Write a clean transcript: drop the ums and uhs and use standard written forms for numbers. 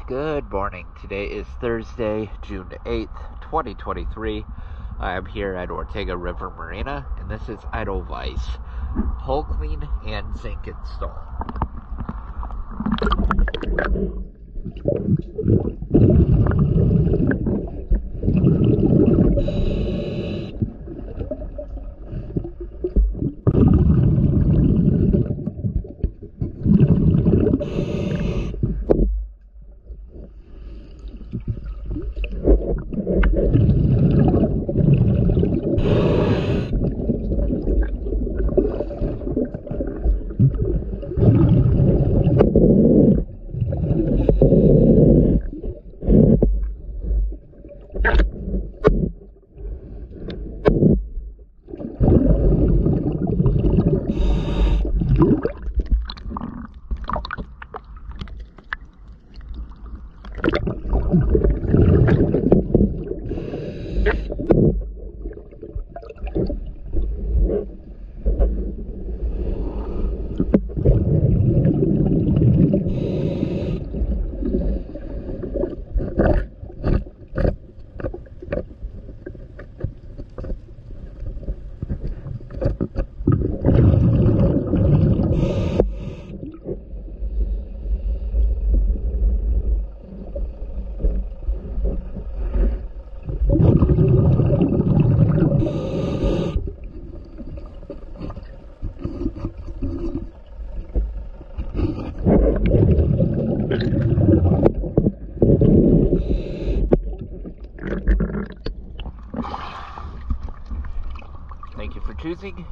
Good morning. Today is Thursday, June 8th, 2023. I am here at Ortega River Marina, and this is Edelweiss hull clean and zinc install. Thank you for choosing